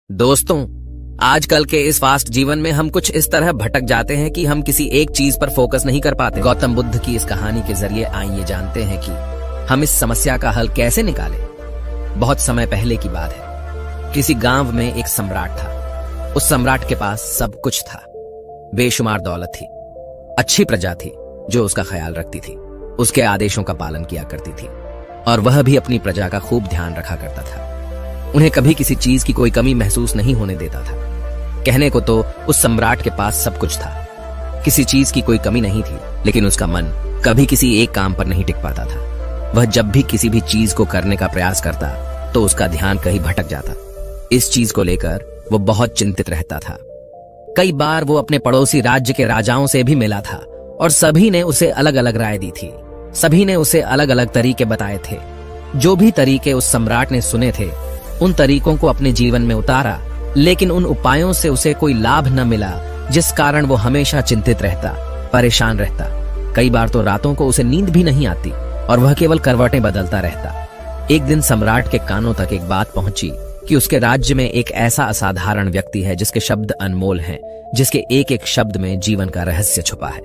दोस्तों, आजकल के इस फास्ट जीवन में हम कुछ इस तरह भटक जाते हैं कि हम किसी एक चीज पर फोकस नहीं कर पाते। गौतम बुद्ध की इस कहानी के जरिए आइए जानते हैं कि हम इस समस्या का हल कैसे निकालें। बहुत समय पहले की बात है। किसी गांव में एक सम्राट था। उस सम्राट के पास सब कुछ था। बेशुमार दौलत थी, अच्छी प्रजा थी जो उसका ख्याल रखती थी, उसके आदेशों का पालन किया करती थी और वह भी अपनी प्रजा का खूब ध्यान रखा करता था। उन्हें कभी किसी चीज की कोई कमी महसूस नहीं होने देता था। कहने को तो उस सम्राट के पास सब कुछ था, किसी चीज की कोई कमी नहीं थी, लेकिन उसका मन कभी किसी एक काम पर नहीं टिक पाता था। वह जब भी किसी भी चीज को करने का प्रयास करता तो उसका ध्यान कहीं भटक जाता। इस चीज को लेकर वो बहुत चिंतित रहता था। कई बार वो अपने पड़ोसी राज्य के राजाओं से भी मिला था और सभी ने उसे अलग अलग राय दी थी। सभी ने उसे अलग अलग तरीके बताए थे। जो भी तरीके उस सम्राट ने सुने थे उन तरीकों को अपने जीवन में उतारा, लेकिन उन उपायों से उसे कोई लाभ न मिला, जिस कारण वो हमेशा चिंतित रहता, परेशान रहता। कई बार तो रातों को उसे नींद भी नहीं आती और वह केवल करवटें बदलता रहता। एक दिन सम्राट के कानों तक एक बात पहुंची कि उसके राज्य में एक ऐसा असाधारण व्यक्ति है जिसके शब्द अनमोल हैं, जिसके एक एक शब्द में जीवन का रहस्य छुपा है,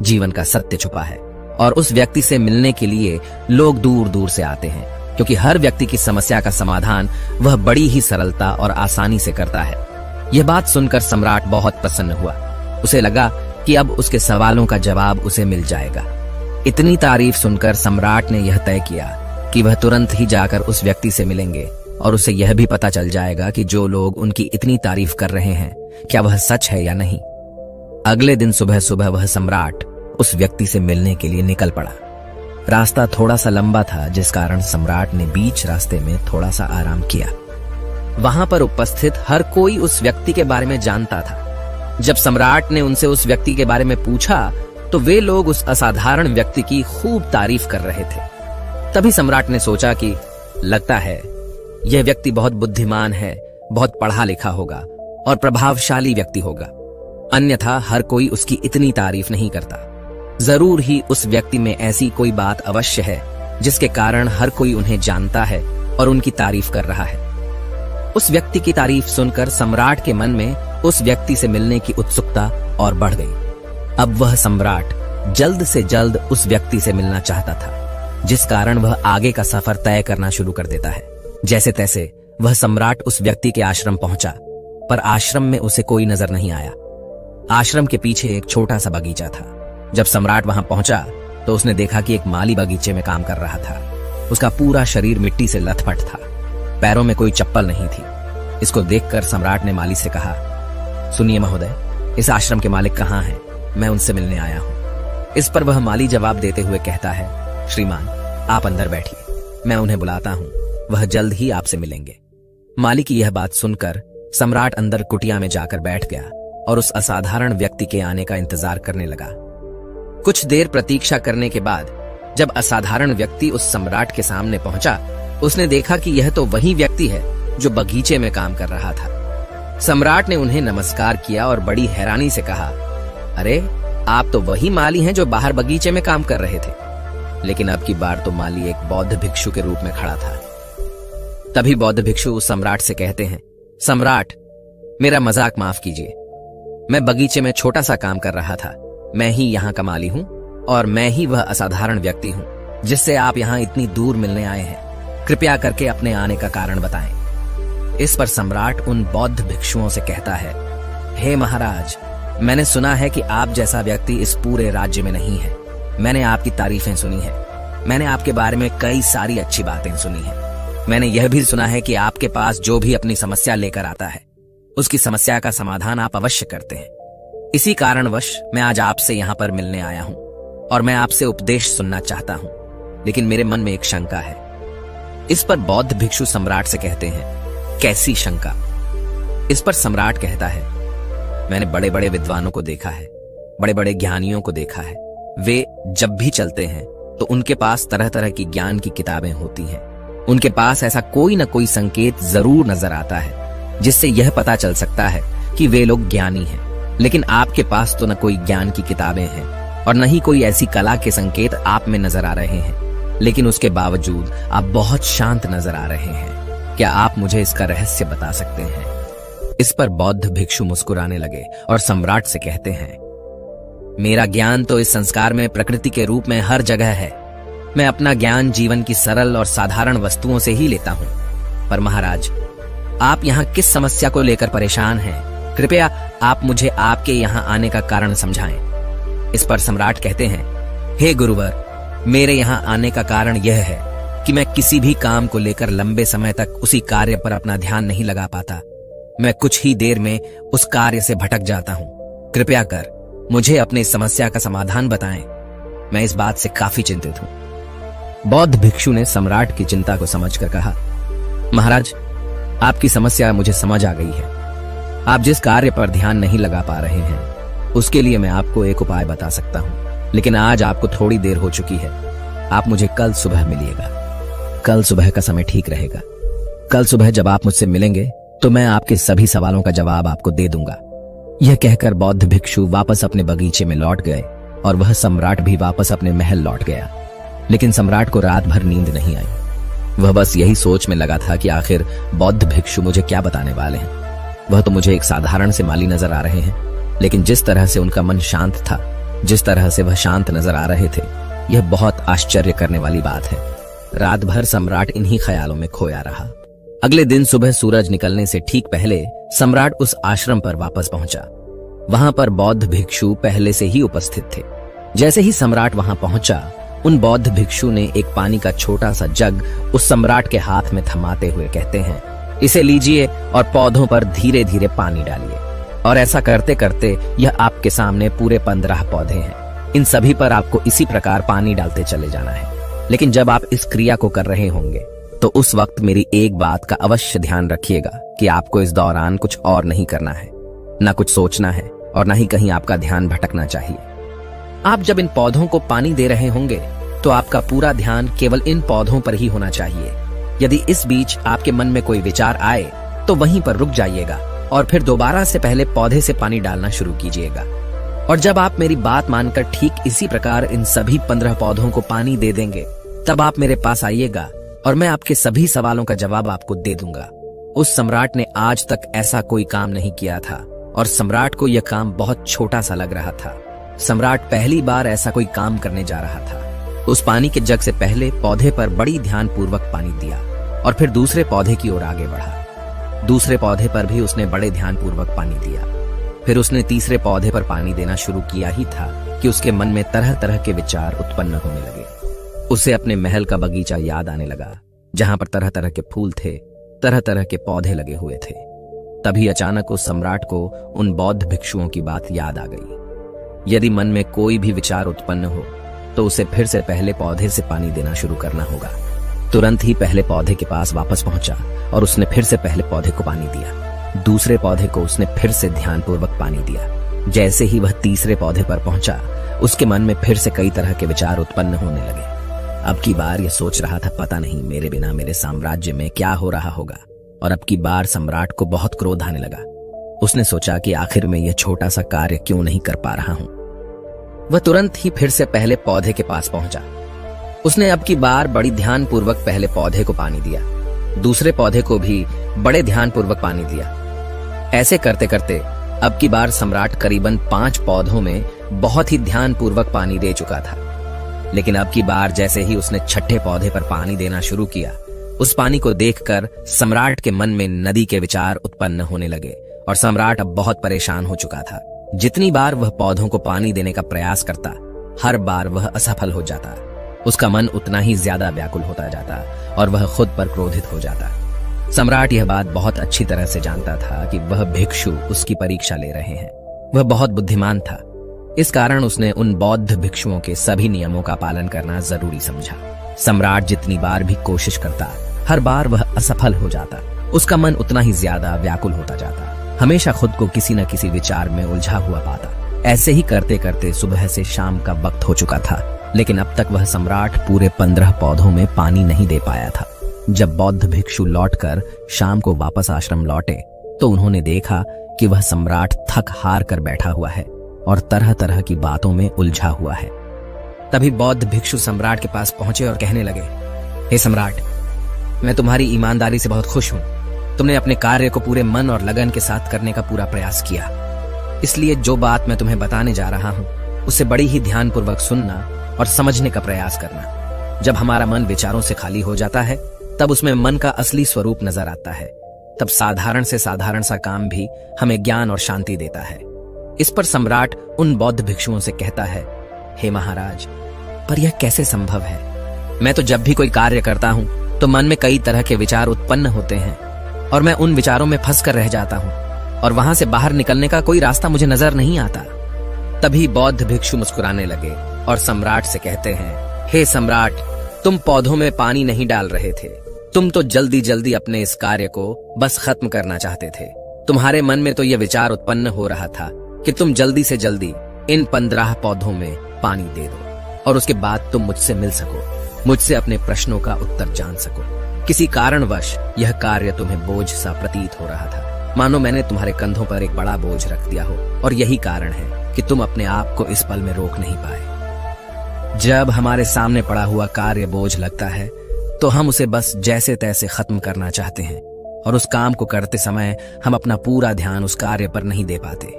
जीवन का सत्य छुपा है। और उस व्यक्ति से मिलने के लिए लोग दूर दूर से आते हैं, क्योंकि हर व्यक्ति की समस्या का समाधान वह बड़ी ही सरलता और आसानी से करता है। यह बात सुनकर सम्राट बहुत प्रसन्न हुआ। उसे लगा कि अब उसके सवालों का जवाब उसे मिल जाएगा। इतनी तारीफ सुनकर सम्राट ने यह तय किया कि वह तुरंत ही जाकर उस व्यक्ति से मिलेंगे और उसे यह भी पता चल जाएगा कि जो लोग उनकी इतनी तारीफ कर रहे हैं क्या वह सच है या नहीं। अगले दिन सुबह सुबह वह सम्राट उस व्यक्ति से मिलने के लिए निकल पड़ा। रास्ता थोड़ा सा लंबा था, जिस कारण सम्राट ने बीच रास्ते में थोड़ा सा आराम किया। वहां पर उपस्थित हर कोई उस व्यक्ति के बारे में जानता था। जब सम्राट ने उनसे उस व्यक्ति के बारे में पूछा तो वे लोग उस असाधारण व्यक्ति की खूब तारीफ कर रहे थे। तभी सम्राट ने सोचा कि लगता है यह व्यक्ति बहुत बुद्धिमान है, बहुत पढ़ा लिखा होगा और प्रभावशाली व्यक्ति होगा, अन्यथा हर कोई उसकी इतनी तारीफ नहीं करता। जरूर ही उस व्यक्ति में ऐसी कोई बात अवश्य है जिसके कारण हर कोई उन्हें जानता है और उनकी तारीफ कर रहा है। उस व्यक्ति की तारीफ सुनकर सम्राट के मन में उस व्यक्ति से मिलने की उत्सुकता और बढ़ गई। अब वह सम्राट जल्द से जल्द उस व्यक्ति से मिलना चाहता था, जिस कारण वह आगे का सफर तय करना शुरू कर देता है। जैसे तैसे वह सम्राट उस व्यक्ति के आश्रम पहुंचा, पर आश्रम में उसे कोई नजर नहीं आया। आश्रम के पीछे एक छोटा सा बगीचा था। जब सम्राट वहां पहुंचा तो उसने देखा कि एक माली बगीचे में काम कर रहा था। उसका पूरा शरीर मिट्टी से लथपथ था, पैरों में कोई चप्पल नहीं थी। इसको देखकर सम्राट ने माली से कहा, सुनिए महोदय, इस आश्रम के मालिक कहाँ हैं? मैं उनसे मिलने आया हूँ। इस पर वह माली जवाब देते हुए कहता है, श्रीमान आप अंदर बैठिए, मैं उन्हें बुलाता हूँ, वह जल्द ही आपसे मिलेंगे। माली की यह बात सुनकर सम्राट अंदर कुटिया में जाकर बैठ गया और उस असाधारण व्यक्ति के आने का इंतजार करने लगा। कुछ देर प्रतीक्षा करने के बाद जब असाधारण व्यक्ति उस सम्राट के सामने पहुंचा, उसने देखा कि यह तो वही व्यक्ति है जो बगीचे में काम कर रहा था। सम्राट ने उन्हें नमस्कार किया और बड़ी हैरानी से कहा, अरे आप तो वही माली हैं जो बाहर बगीचे में काम कर रहे थे। लेकिन अब की बार तो माली एक बौद्ध भिक्षु के रूप में खड़ा था। तभी बौद्ध भिक्षु उस सम्राट से कहते हैं, सम्राट मेरा मजाक माफ कीजिए, मैं बगीचे में छोटा सा काम कर रहा था। मैं ही यहाँ का माली हूँ और मैं ही वह असाधारण व्यक्ति हूँ जिससे आप यहाँ इतनी दूर मिलने आए हैं। कृपया करके अपने आने का कारण बताएं। इस पर सम्राट उन बौद्ध भिक्षुओं से कहता है, हे महाराज, मैंने सुना है कि आप जैसा व्यक्ति इस पूरे राज्य में नहीं है। मैंने आपकी तारीफें सुनी है, मैंने आपके बारे में कई सारी अच्छी बातें सुनी है। मैंने यह भी सुना है कि आपके पास जो भी अपनी समस्या लेकर आता है उसकी समस्या का समाधान आप अवश्य करते हैं। इसी कारणवश मैं आज आपसे यहाँ पर मिलने आया हूँ और मैं आपसे उपदेश सुनना चाहता हूँ, लेकिन मेरे मन में एक शंका है। इस पर बौद्ध भिक्षु सम्राट से कहते हैं, कैसी शंका? इस पर सम्राट कहता है, मैंने बड़े बड़े विद्वानों को देखा है, बड़े बड़े ज्ञानियों को देखा है। वे जब भी चलते हैं तो उनके पास तरह तरह की ज्ञान की किताबें होती हैं। उनके पास ऐसा कोई न कोई संकेत जरूर नजर आता है जिससे यह पता चल सकता है कि वे लोग ज्ञानी हैं। लेकिन आपके पास तो न कोई ज्ञान की किताबें हैं और न ही कोई ऐसी कला के संकेत आप में नजर आ रहे हैं, लेकिन उसके बावजूद आप बहुत शांत नजर आ रहे हैं। क्या आप मुझे इसका रहस्य बता सकते हैं? इस पर बौद्ध भिक्षु मुस्कुराने लगे और सम्राट से कहते हैं, मेरा ज्ञान तो इस संस्कार में प्रकृति के रूप में हर जगह है। मैं अपना ज्ञान जीवन की सरल और साधारण वस्तुओं से ही लेता हूं। पर महाराज, आप यहाँ किस समस्या को लेकर परेशान हैं? कृपया आप मुझे आपके यहाँ आने का कारण समझाएं। इस पर सम्राट कहते हैं, हे गुरुवर, मेरे यहाँ आने का कारण यह है कि मैं किसी भी काम को लेकर लंबे समय तक उसी कार्य पर अपना ध्यान नहीं लगा पाता। मैं कुछ ही देर में उस कार्य से भटक जाता हूं। कृपया कर मुझे अपनी समस्या का समाधान बताएं। मैं इस बात से काफी चिंतित हूं। बौद्ध भिक्षु ने सम्राट की चिंता को समझकर कहा, महाराज, आपकी समस्या मुझे समझ आ गई है। आप जिस कार्य पर ध्यान नहीं लगा पा रहे हैं, उसके लिए मैं आपको एक उपाय बता सकता हूं, लेकिन आज आपको थोड़ी देर हो चुकी है। आप मुझे कल सुबह मिलिएगा। कल सुबह का समय ठीक रहेगा। कल सुबह जब आप मुझसे मिलेंगे तो मैं आपके सभी सवालों का जवाब आपको दे दूंगा। यह कहकर बौद्ध भिक्षु वापस अपने बगीचे में लौट गए और वह सम्राट भी वापस अपने महल लौट गया। लेकिन सम्राट को रात भर नींद नहीं आई। वह बस यही सोच में लगा था कि आखिर बौद्ध भिक्षु मुझे क्या बताने वाले हैं। वह तो मुझे एक साधारण से माली नजर आ रहे हैं, लेकिन जिस तरह से उनका मन शांत था, जिस तरह से वह शांत नजर आ रहे थे, यह बहुत आश्चर्य करने वाली बात है। रात भर सम्राट इन्हीं ख्यालों में खोया रहा। अगले दिन सुबह सूरज निकलने से ठीक पहले सम्राट उस आश्रम पर वापस पहुंचा। वहां पर बौद्ध भिक्षु पहले से ही उपस्थित थे। जैसे ही सम्राट वहां पहुंचा, उन बौद्ध भिक्षु ने एक पानी का छोटा सा जग उस सम्राट के हाथ में थमाते हुए कहते हैं, इसे लीजिए और पौधों पर धीरे धीरे पानी डालिए। और ऐसा करते करते यह आपके सामने पूरे 15 पौधे हैं। इन सभी पर आपको इसी प्रकार पानी डालते चले जाना है। लेकिन जब आप इस क्रिया को कर रहे होंगे तो उस वक्त मेरी एक बात का अवश्य ध्यान रखिएगा कि आपको इस दौरान कुछ और नहीं करना है, न कुछ सोचना है और न ही कहीं आपका ध्यान भटकना चाहिए। आप जब इन पौधों को पानी दे रहे होंगे तो आपका पूरा ध्यान केवल इन पौधों पर ही होना चाहिए। यदि इस बीच आपके मन में कोई विचार आए तो वहीं पर रुक जाइएगा और फिर दोबारा से पहले पौधे से पानी डालना शुरू कीजिएगा। और जब आप मेरी बात मानकर ठीक इसी प्रकार इन सभी 15 पौधों को पानी दे देंगे, तब आप मेरे पास आइएगा और मैं आपके सभी सवालों का जवाब आपको दे दूंगा। उस सम्राट ने आज तक ऐसा कोई काम नहीं किया था और सम्राट को यह काम बहुत छोटा सा लग रहा था। सम्राट पहली बार ऐसा कोई काम करने जा रहा था। उस पानी के जग से पहले पौधे पर बड़ी ध्यानपूर्वक पानी दिया और फिर दूसरे पौधे की ओर आगे बढ़ा। दूसरे पौधे पर भी उसने बड़े ध्यानपूर्वक पानी दिया। फिर उसने तीसरे पौधे पर पानी देना शुरू किया ही था कि उसके मन में तरह तरह के विचार उत्पन्न होने लगे। उसे अपने महल का बगीचा याद आने लगा, जहां पर तरह तरह के फूल थे, तरह तरह के पौधे लगे हुए थे। तभी अचानक उस सम्राट को उन बौद्ध भिक्षुओं की बात याद आ गई। यदि मन में कोई भी विचार उत्पन्न हो तो उसे फिर से पहले पौधे से पानी देना शुरू करना होगा। तुरंत ही पहले पौधे के पास वापस पहुंचा और उसने फिर से पहले पौधे को पानी दिया। दूसरे पौधे को उसने फिर से ध्यानपूर्वक पानी दिया। जैसे ही वह तीसरे पौधे पर पहुंचा, उसके मन में फिर से कई तरह के विचार उत्पन्न होने लगे। अब की बार यह सोच रहा था, पता नहीं मेरे बिना मेरे साम्राज्य में क्या हो रहा होगा। और अब की बार सम्राट को बहुत क्रोध आने लगा। उसने सोचा कि आखिर में यह छोटा सा कार्य क्यों नहीं कर पा रहा हूं। वह तुरंत ही फिर से पहले पौधे के पास पहुंचा। उसने अब की बार बड़ी ध्यानपूर्वक पहले पौधे को पानी दिया, दूसरे पौधे को भी बड़े ध्यानपूर्वक पानी दिया। ऐसे करते करते अब की बार सम्राट करीबन 5 पौधों में बहुत ही ध्यानपूर्वक पानी दे चुका था। लेकिन अब की बार जैसे ही उसने छठे पौधे पर पानी देना शुरू किया, उस पानी को देखकर सम्राट के मन में नदी के विचार उत्पन्न होने लगे और सम्राट अब बहुत परेशान हो चुका था। जितनी बार वह पौधों को पानी देने का प्रयास करता, हर बार वह असफल हो जाता। उसका मन उतना ही ज्यादा व्याकुल होता जाता और वह खुद पर क्रोधित हो जाता। सम्राट यह बात बहुत अच्छी तरह से जानता था कि वह भिक्षु उसकी परीक्षा ले रहे हैं। वह बहुत बुद्धिमान था। इस कारण उसने उन बौद्ध भिक्षुओं के सभी नियमों का पालन करना जरूरी समझा। सम्राट जितनी बार भी कोशिश करता, हर बार वह असफल हो जाता। उसका मन उतना ही ज्यादा व्याकुल होता जाता, हमेशा खुद को किसी न किसी विचार में उलझा हुआ पाता। ऐसे ही करते करते सुबह से शाम का वक्त हो चुका था, लेकिन अब तक वह सम्राट पूरे 15 पौधों में पानी नहीं दे पाया था। जब बौद्ध भिक्षु लौटकर शाम को वापस आश्रम लौटे तो उन्होंने देखा कि वह सम्राट थक हार कर बैठा हुआ है और तरह तरह की बातों में उलझा हुआ है। तभी बौद्ध भिक्षु सम्राट के पास पहुंचे और कहने लगे, हे सम्राट, मैं तुम्हारी ईमानदारी से बहुत खुश हूं। तुमने अपने कार्य को पूरे मन और लगन के साथ करने का पूरा प्रयास किया। इसलिए जो बात मैं तुम्हें बताने जा रहा हूं उसे बड़ी ही ध्यानपूर्वक सुनना और समझने का प्रयास करना। जब हमारा मन विचारों से खाली हो जाता है तब उसमें मन का असली स्वरूप नजर आता है। तब साधारण से साधारण सा काम भी हमें ज्ञान और शांति देता है। इस पर सम्राट उन बौद्ध भिक्षुओं से कहता है, हे महाराज, पर यह कैसे संभव है? मैं तो जब भी कोई कार्य करता हूं तो मन में कई तरह के विचार उत्पन्न होते हैं और मैं उन विचारों में फंस कर रह जाता हूं और वहां से बाहर निकलने का कोई रास्ता मुझे नजर नहीं आता। तभी बौद्ध भिक्षु मुस्कुराने लगे और सम्राट से कहते हैं, हे सम्राट, तुम पौधों में पानी नहीं डाल रहे थे, तुम तो जल्दी जल्दी अपने इस कार्य को बस खत्म करना चाहते थे। तुम्हारे मन में तो यह विचार उत्पन्न हो रहा था कि तुम जल्दी से जल्दी इन 15 पौधों में पानी दे दो और उसके बाद तुम मुझसे मिल सको, मुझसे अपने प्रश्नों का उत्तर जान सको। किसी कारणवश यह कार्य तुम्हें बोझ सा प्रतीत हो रहा था, मानो मैंने तुम्हारे कंधों पर एक बड़ा बोझ रख दिया हो, और यही कारण है कि तुम अपने आप को इस पल में रोक नहीं पाए। जब हमारे सामने पड़ा हुआ कार्य बोझ लगता है तो हम उसे बस जैसे तैसे खत्म करना चाहते हैं और उस काम को करते समय हम अपना पूरा ध्यान उस कार्य पर नहीं दे पाते।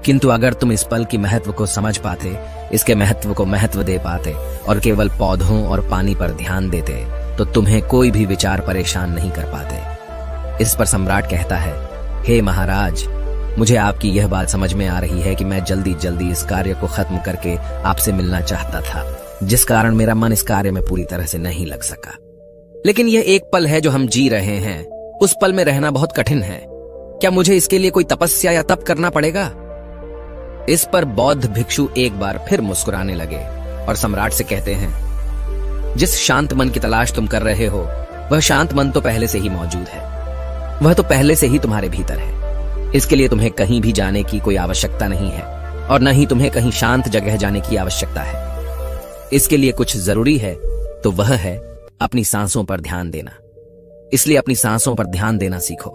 किंतु अगर तुम इस पल की महत्व को समझ पाते, इसके महत्व को महत्व दे पाते और केवल पौधों और पानी पर ध्यान देते तो तुम्हें कोई भी विचार परेशान नहीं कर पाते। इस पर सम्राट कहता है, हे महाराज, मुझे आपकी यह बात समझ में आ रही है कि मैं जल्दी जल्दी इस कार्य को खत्म करके आपसे मिलना चाहता था, जिस कारण मेरा मन इस कार्य में पूरी तरह से नहीं लग सका। लेकिन यह एक पल है जो हम जी रहे हैं, उस पल में रहना बहुत कठिन है। क्या मुझे इसके लिए कोई तपस्या या तप करना पड़ेगा? इस पर बौद्ध भिक्षु एक बार फिर मुस्कुराने लगे और सम्राट से कहते हैं, जिस शांत मन की तलाश तुम कर रहे हो वह शांत मन तो पहले से ही मौजूद है, वह तो पहले से ही तुम्हारे भीतर है। इसके लिए तुम्हें कहीं भी जाने की कोई आवश्यकता नहीं है और न ही तुम्हें कहीं शांत जगह जाने की आवश्यकता है। इसके लिए कुछ जरूरी है तो वह है अपनी सांसों पर ध्यान देना। इसलिए अपनी सांसों पर ध्यान देना सीखो।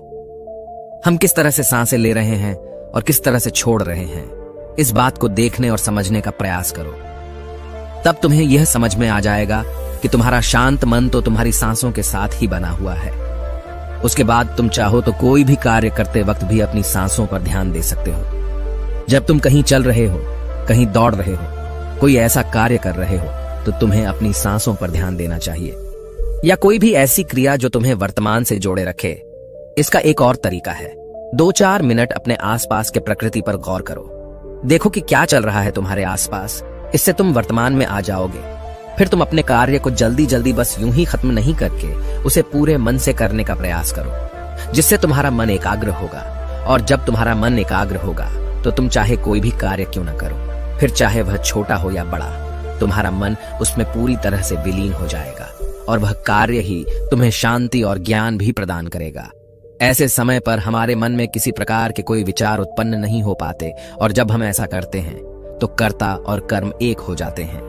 हम किस तरह से सांसें ले रहे हैं और किस तरह से छोड़ रहे हैं, इस बात को देखने और समझने का प्रयास करो। तब तुम्हें यह समझ में आ जाएगा कि तुम्हारा शांत मन तो तुम्हारी सांसों के साथ ही बना हुआ है। उसके बाद तुम चाहो तो कोई भी कार्य करते वक्त भी अपनी सांसों पर ध्यान दे सकते हो। जब तुम कहीं चल रहे हो, कहीं दौड़ रहे हो, कोई ऐसा कार्य कर रहे हो तो तुम्हें अपनी सांसों पर ध्यान देना चाहिए, या कोई भी ऐसी क्रिया जो तुम्हें वर्तमान से जोड़े रखे। इसका एक और तरीका है, 2-4 मिनट अपने आसपास के प्रकृति पर गौर करो। देखो कि क्या चल रहा है तुम्हारे आसपास। इससे तुम वर्तमान में आ जाओगे। फिर तुम अपने कार्य को जल्दी जल्दी बस यूं ही खत्म नहीं करके उसे पूरे मन से करने का प्रयास करो, जिससे तुम्हारा मन एकाग्र होगा। और जब तुम्हारा मन एकाग्र होगा तो तुम चाहे कोई भी कार्य क्यों ना करो, फिर चाहे वह छोटा हो या बड़ा, तुम्हारा मन उसमें पूरी तरह से विलीन हो जाएगा और वह कार्य ही तुम्हें शांति और ज्ञान भी प्रदान करेगा। ऐसे समय पर हमारे मन में किसी प्रकार के कोई विचार उत्पन्न नहीं हो पाते और जब हम ऐसा करते हैं तो कर्ता और कर्म एक हो जाते हैं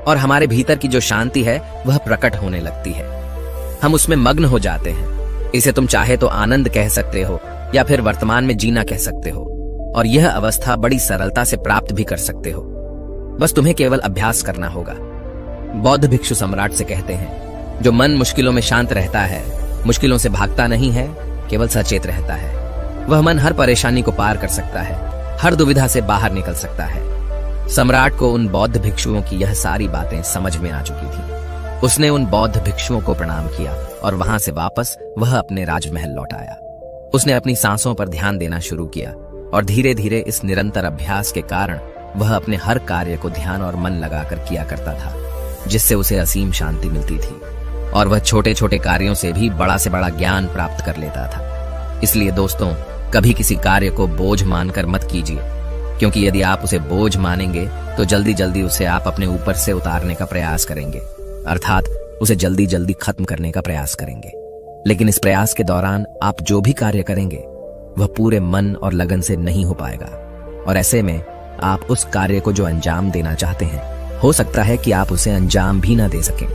और हमारे भीतर की जो शांति है वह प्रकट होने लगती है। हम उसमें मग्न हो जाते हैं। इसे तुम चाहे तो आनंद कह सकते हो या फिर वर्तमान में जीना कह सकते हो, और यह अवस्था बड़ी सरलता से प्राप्त भी कर सकते हो। बस तुम्हें केवल अभ्यास करना होगा। बौद्ध भिक्षु सम्राट से कहते हैं, जो मन मुश्किलों में शांत रहता है, मुश्किलों से भागता नहीं है, केवल सचेत रहता है, वह मन हर परेशानी को पार कर सकता है, हर दुविधा से बाहर निकल सकता है। सम्राट को उन बौद्ध भिक्षुओं की यह सारी बातें समझ में आ चुकी थी। उसने उन बौद्ध भिक्षुओं को प्रणाम किया और वहां से वापस वह अपने राजमहल लौट आया। उसने अपनी सांसों पर ध्यान देना शुरू किया और धीरे धीरे इस निरंतर अभ्यास के कारण वह अपने हर कार्य को ध्यान और मन लगाकर किया करता था, जिससे उसे असीम शांति मिलती थी और वह छोटे छोटे कार्यों से भी बड़ा से बड़ा ज्ञान प्राप्त कर लेता था। इसलिए दोस्तों, कभी किसी कार्य को बोझ मानकर मत कीजिए, क्योंकि यदि आप उसे बोझ मानेंगे तो जल्दी जल्दी उसे आप अपने ऊपर से उतारने का प्रयास करेंगे, अर्थात उसे जल्दी जल्दी खत्म करने का प्रयास करेंगे। लेकिन इस प्रयास के दौरान आप जो भी कार्य करेंगे वह पूरे मन और लगन से नहीं हो पाएगा, और ऐसे में आप उस कार्य को जो अंजाम देना चाहते हैं, हो सकता है कि आप उसे अंजाम भी ना दे सकें,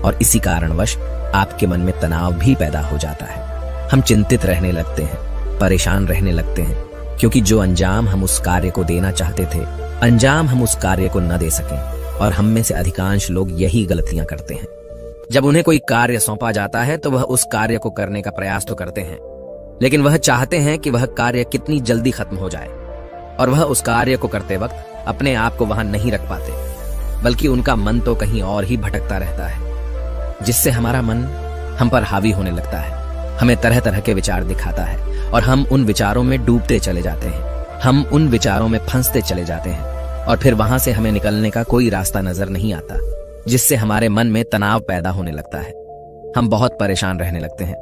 और इसी कारणवश आपके मन में तनाव भी पैदा हो जाता है। हम चिंतित रहने लगते हैं, परेशान रहने लगते हैं, क्योंकि जो अंजाम हम उस कार्य को देना चाहते थे, अंजाम हम उस कार्य को न दे सकें। और हम में से अधिकांश लोग यही गलतियां करते हैं। जब उन्हें कोई कार्य सौंपा जाता है तो वह उस कार्य को करने का प्रयास तो करते हैं, लेकिन वह चाहते हैं कि वह कार्य कितनी जल्दी खत्म हो जाए, और वह उस कार्य को करते वक्त अपने आप को वहां नहीं रख पाते, बल्कि उनका मन तो कहीं और ही भटकता रहता है, जिससे हमारा मन हम पर हावी होने लगता है, हमें तरह तरह के विचार दिखाता है और हम उन विचारों में डूबते चले जाते हैं, हम उन विचारों में फंसते चले जाते हैं, और फिर वहां से हमें निकलने का कोई रास्ता नजर नहीं आता, जिससे हमारे मन में तनाव पैदा होने लगता है। हम बहुत परेशान रहने लगते हैं,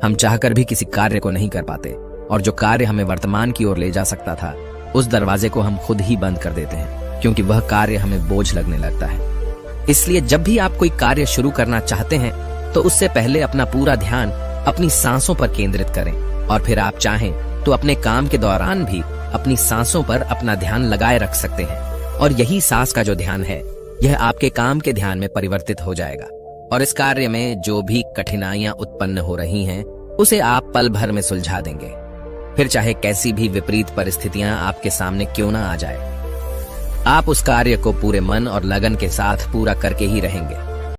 हम चाहकर भी किसी कार्य को नहीं कर पाते, और जो कार्य हमें वर्तमान की ओर ले जा सकता था, उस दरवाजे को हम खुद ही बंद कर देते हैं, क्योंकि वह कार्य हमें बोझ लगने लगता है। इसलिए जब भी आप कोई कार्य शुरू करना चाहते हैं तो उससे पहले अपना पूरा ध्यान अपनी सांसों पर केंद्रित करें, और फिर आप चाहें तो अपने काम के दौरान भी अपनी सांसों पर अपना ध्यान लगाए रख सकते हैं, और यही सांस का जो ध्यान है यह आपके काम के ध्यान में परिवर्तित हो जाएगा, और इस कार्य में जो भी कठिनाइयां उत्पन्न हो रही हैं उसे आप पल भर में सुलझा देंगे, फिर चाहे कैसी भी विपरीत परिस्थितियां आपके सामने क्यों ना आ जाए। आप उस कार्य को पूरे मन और लगन के साथ पूरा करके ही रहेंगे।